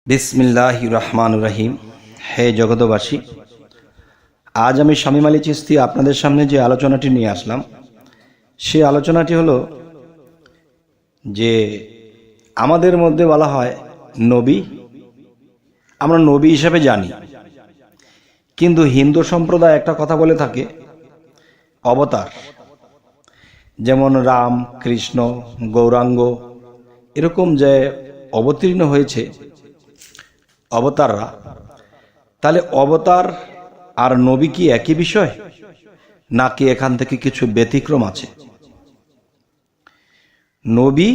বিসমিল্লাহির রহমানির রহিম। হে জগতবাসী, আজ আমি শামীম আলী চিশতি আপনাদের সামনে যে আলোচনাটি নিয়ে আসলাম, সেই আলোচনাটি হলো যে আমাদের মধ্যে বলা হয় নবী, আমরা নবী হিসেবে জানি, কিন্তু হিন্দু সম্প্রদায় একটা কথা বলে থাকে অবতার। যেমন রাম, কৃষ্ণ, গৌরাঙ্গ এরকম যে অবতীর্ণ হয়েছে অবতাররা, তাহলে অবতার আর নবী কি একই বিষয়, নাকি এখান থেকে কিছু ব্যতিক্রম আছে? নবী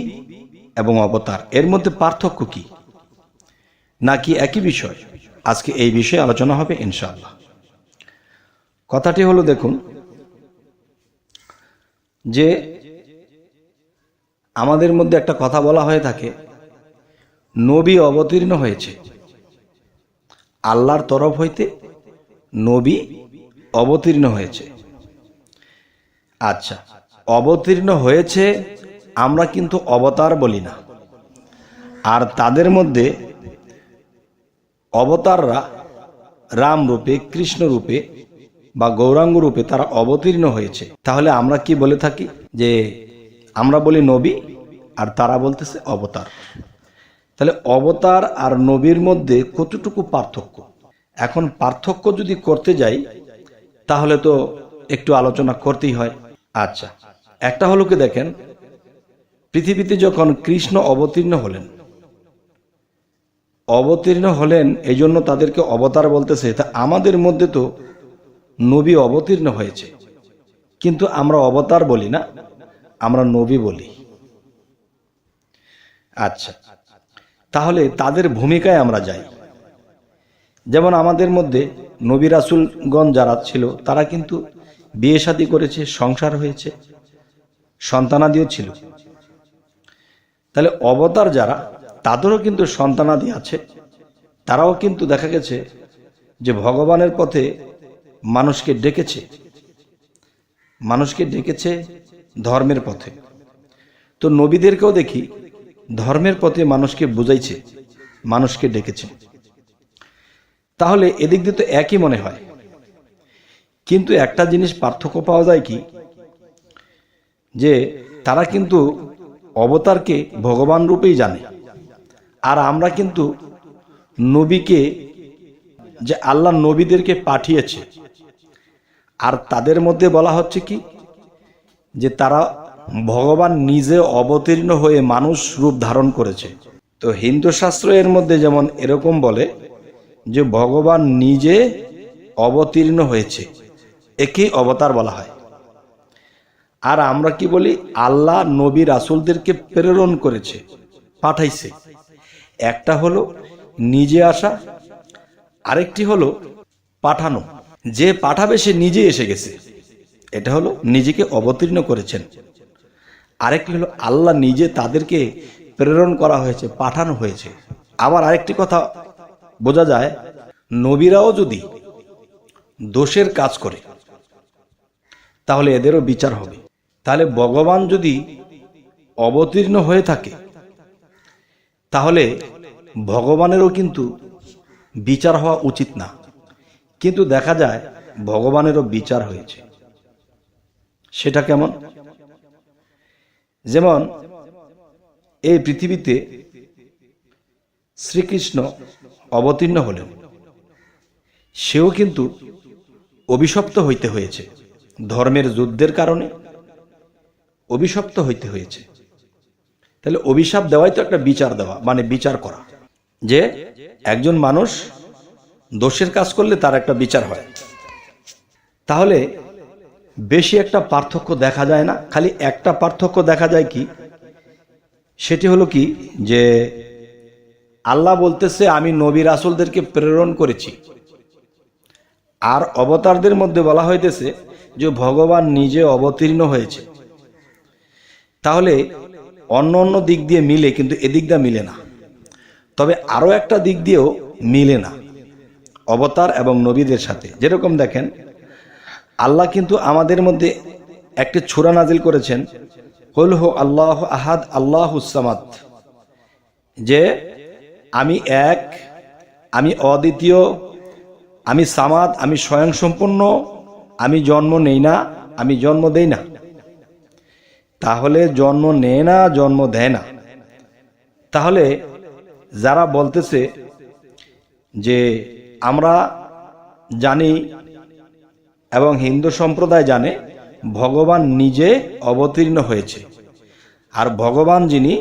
এবং অবতার এর মধ্যে পার্থক্য কি, নাকি একই বিষয়? আজকে এই বিষয়ে আলোচনা হবে ইনশাআল্লাহ। কথাটি হলো, দেখুন যে আমাদের মধ্যে একটা কথা বলা হয়ে থাকে, নবী অবতীর্ণ হয়েছে, আল্লাহর তরফ হইতে নবী অবতীর্ণ হয়েছে। আচ্ছা, অবতীর্ণ হয়েছে আমরা কিন্তু অবতার বলি না। আর তাদের মধ্যে অবতাররা রাম রূপে, কৃষ্ণ রূপে বা গৌরাঙ্গ রূপে তারা অবতীর্ণ হয়েছে। তাহলে আমরা কি বলে থাকি? যে আমরা বলি নবী, আর তারা বলতেছে অবতার। তাহলে অবতার আর নবীর মধ্যে কতটুকু পার্থক্য? এখন পার্থক্য যদি করতে যাই তাহলে তো একটু আলোচনা করতেই হয়। আচ্ছা, একটা হলো কি, দেখেন পৃথিবীতে যখন কৃষ্ণ অবতীর্ণ হলেন এই জন্য তাদেরকে অবতার বলতেছে। তা আমাদের মধ্যে তো নবী অবতীর্ণ হয়েছে, কিন্তু আমরা অবতার বলি না, আমরা নবী বলি। আচ্ছা, তাহলে তাদের ভূমিকায় আমরা যাই। যেমন আমাদের মধ্যে নবী রাসূলগণ যারা ছিল তারা কিন্তু বিয়ে শাদী করেছে, সংসার হয়েছে, সন্তানাদিও ছিল। তাহলে অবতার যারা, তাদেরও কিন্তু সন্তানাদি আছে, তারাও কিন্তু দেখা গেছে যে ভগবানের পথে মানুষকে ডেকেছে ধর্মের পথে। তো নবীদেরকেও দেখি ধর্মের পথে মানুষকে বুঝাইছে, মানুষকে ডেকেছে। তাহলে এদিক দিয়ে তো একই মনে হয়, কিন্তু একটা জিনিস পার্থক্য পাওয়া যায় কি, যে তারা কিন্তু অবতারকে ভগবান রূপেই জানে, আর আমরা কিন্তু নবীকে, যে আল্লাহ নবীদেরকে পাঠিয়েছে, আর তাদের মধ্যে বলা হচ্ছে কি, যে তারা ভগবান নিজে অবতীর্ণ হয়ে মানুষ রূপ ধারণ করেছে। তো হিন্দু শাস্ত্র এর মধ্যে যেমন এরকম বলে যে ভগবান নিজে অবতীর্ণ হয়েছে, একেই অবতার বলা হয়। আর আমরা কি বলি? আল্লাহ নবী রাসূলদেরকে প্রেরণ করেছে, পাঠাইছে। একটা হলো নিজে আসা, আরেকটি হলো পাঠানো। যে পাঠাবে সে নিজে এসে গেছে, এটা হলো নিজেকে অবতীর্ণ করেছেন। আরেকটি হলো আল্লাহ নিজে তাদেরকে প্রেরণ করা হয়েছে, পাঠানো হয়েছে। আবার আরেকটি কথা বোঝা যায়, নবীরাও যদি দোষের কাজ করে তাহলে এদেরও বিচার হবে। তাহলে ভগবান যদি অবতীর্ণ হয়ে থাকে তাহলে ভগবানেরও কিন্তু বিচার হওয়া উচিত না, কিন্তু দেখা যায় ভগবানেরও বিচার হয়েছে। সেটা কেমন? যেমন এই পৃথিবীতে শ্রীকৃষ্ণ অবতীর্ণ হলেন, সেও কিন্তু অভিশপ্ত হইতে হয়েছে, ধর্মের যুদ্ধের কারণে অভিশপ্ত হইতে হয়েছে। তাহলে অভিশাপ দেওয়াই তো একটা বিচার দেওয়া, মানে বিচার করা, যে একজন মানুষ দোষের কাজ করলে তার একটা বিচার হয়। তাহলে বেশি একটা পার্থক্য দেখা যায় না, খালি একটা পার্থক্য দেখা যায় কি, সেটি হলো কি, যে আল্লাহ বলতেছে আমি নবী রাসূলদেরকে প্রেরণ করেছি, আর অবতারদের মধ্যে বলা হইতেছে যে ভগবান নিজে অবতীর্ণ হয়েছে। তাহলে অন্য অন্য দিক দিয়ে মিলে, কিন্তু এদিক দিয়ে মিলে না। তবে আরো একটা দিক দিয়েও মিলে না অবতার এবং নবীদের সাথে। যেরকম দেখেন, আল্লাহ কিন্তু আমাদের মধ্যে একটি সূরা নাজিল করেছেন, কুল হু আল্লাহু আহাদ আল্লাহুস সামাদ, যে আমি এক, আমি অদ্বিতীয়, আমি সামাদ, আমি স্বয়ংসম্পূর্ণ, আমি জন্ম নেই না, আমি জন্ম দেই না। তাহলে জন্ম নেয় না, জন্ম দেয় না, তাহলে যারা বলতেছে যে আমরা জানি এবং হিন্দু সম্প্রদায় জানে ভগবান নিজে অবতীর্ণ হয়েছে, আর ভগবান যিনি,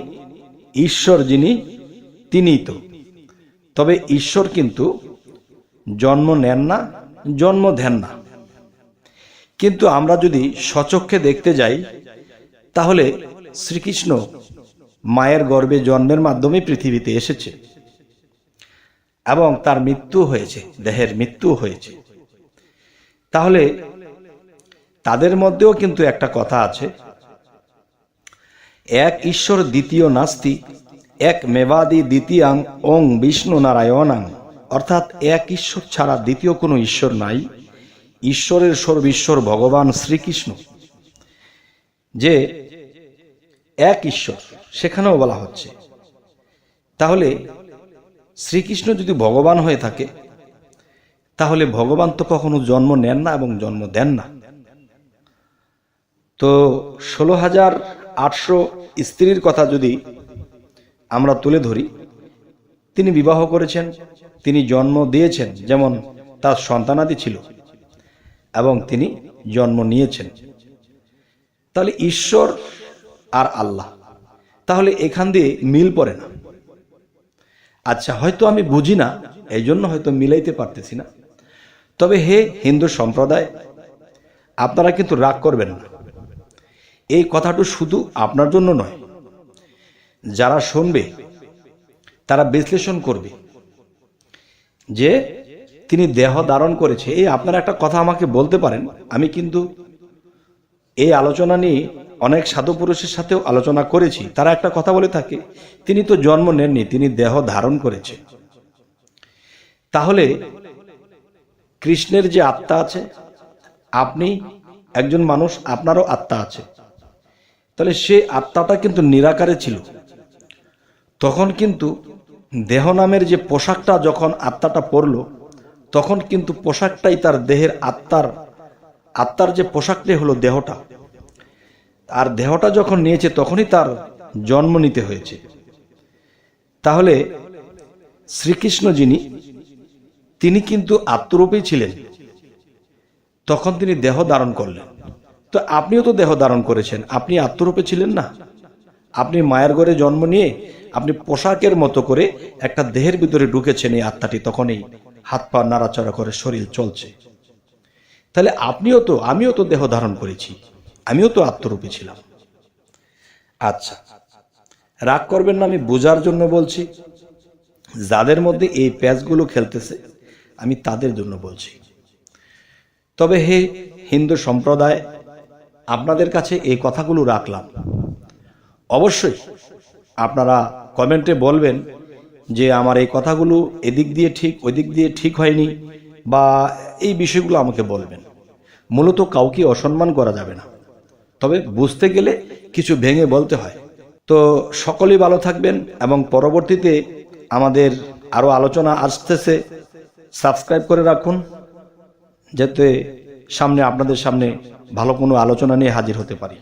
ঈশ্বর যিনি, তিনিই তো। তবে ঈশ্বর কিন্তু জন্ম নেন না, জন্ম দেন না। কিন্তু আমরা যদি স্বচক্ষে দেখতে যাই তাহলে শ্রীকৃষ্ণ মায়ের গর্ভে জন্মের মাধ্যমে পৃথিবীতে এসেছে এবং তার মৃত্যু হয়েছে, দেহের মৃত্যু হয়েছে। তাহলে তাদের মধ্যেও কিন্তু একটা কথা আছে, এক ঈশ্বর দ্বিতীয় নাস্তি, এক মেবাদি দ্বিতীয়াং ওং বিষ্ণু নারায়ণাং। অর্থাৎ এক ঈশ্বর ছাড়া দ্বিতীয় কোনো ঈশ্বর নাই, ঈশ্বরের সর্বীশ্বর ভগবান শ্রীকৃষ্ণ। যে এক ঈশ্বর সেখানেও বলা হচ্ছে। তাহলে শ্রীকৃষ্ণ যদি ভগবান হয়ে থাকে তাহলে ভগবান তো কখনো জন্ম নেন না এবং জন্ম দেন না। তো 16,800 স্ত্রীর কথা যদি আমরা তুলে ধরি, তিনি বিবাহ করেছেন, তিনি জন্ম দিয়েছেন, যেমন তার সন্তানাদি ছিল এবং তিনি জন্ম নিয়েছেন। তাহলে ঈশ্বর আর আল্লাহ, তাহলে এখান দিয়ে মিল পড়ে না। আচ্ছা, হয়তো আমি বুঝি না, এই জন্য হয়তো মিলাইতে পারতেছি না। তবে হে হিন্দু সম্প্রদায়, আপনারা কিন্তু রাগ করবেন না। এই কথাটা শুধু আপনার জন্য নয়, যারা শুনবে তারা বিশ্লেষণ করবে যে তিনি দেহ ধারণ করেছে। এই আপনারা একটা কথা আমাকে বলতে পারেন, আমি কিন্তু এই আলোচনা নিয়ে অনেক সাধু পুরুষের সাথেও আলোচনা করেছি। তারা একটা কথা বলে থাকে, তিনি তো জন্ম নেননি, তিনি দেহ ধারণ করেছে। তাহলে কৃষ্ণের যে আত্মা আছে, আপনি একজন মানুষ, আপনারও আত্মা আছে, তাহলে সে আত্মাটা কিন্তু নিরাকারে ছিল। তখন কিন্তু দেহ নামের যে পোশাকটা যখন আত্মাটা পরল, তখন কিন্তু পোশাকটাই তার দেহের আত্মার যে পোশাকটাই হলো দেহটা। আর দেহটা যখন নিয়েছে তখনই তার জন্ম নিতে হয়েছে। তাহলে শ্রীকৃষ্ণ যিনি, তিনি কিন্তু আত্মরূপেই ছিলেন, তখন তিনি দেহ ধারণ করলেন। তো আপনিও তো দেহ ধারণ করেছেন, আপনি আত্মরূপে ছিলেন না? আপনি মায়ের ঘরে জন্ম নিয়ে আপনি পোশাকের মতো করে একটা দেহের ভিতরে ঢুকেছেন এই আত্মাটি, তখনই হাত পা নাড়াচাড়া করে শরীর চলছে। তাহলে আমিও তো দেহ ধারণ করেছি, আমিও তো আত্মরূপে ছিলাম। আচ্ছা, রাগ করবেন না, আমি বোঝার জন্য বলছি। যাদের মধ্যে এই প্যাচগুলো খেলতেছে আমি তাদের জন্য বলছি। তবে হে হিন্দু সম্প্রদায়, আপনাদের কাছে এই কথাগুলো রাখলাম। অবশ্যই আপনারা কমেন্টে বলবেন যে আমার এই কথাগুলো এদিক দিয়ে ঠিক, ওই দিক দিয়ে ঠিক হয়নি, বা এই বিষয়গুলো আমাকে বলবেন। মূলত কাউকে অসম্মান করা যাবে না, তবে বুঝতে গেলে কিছু ভেঙে বলতে হয়। তো সকলেই ভালো থাকবেন, এবং পরবর্তীতে আমাদের আরো আলোচনা আসতেছে। সাবস্ক্রাইব করে রাখুন, যাতে সামনে আপনাদের সামনে ভালো কোনো আলোচনা নিয়ে হাজির হতে পারি।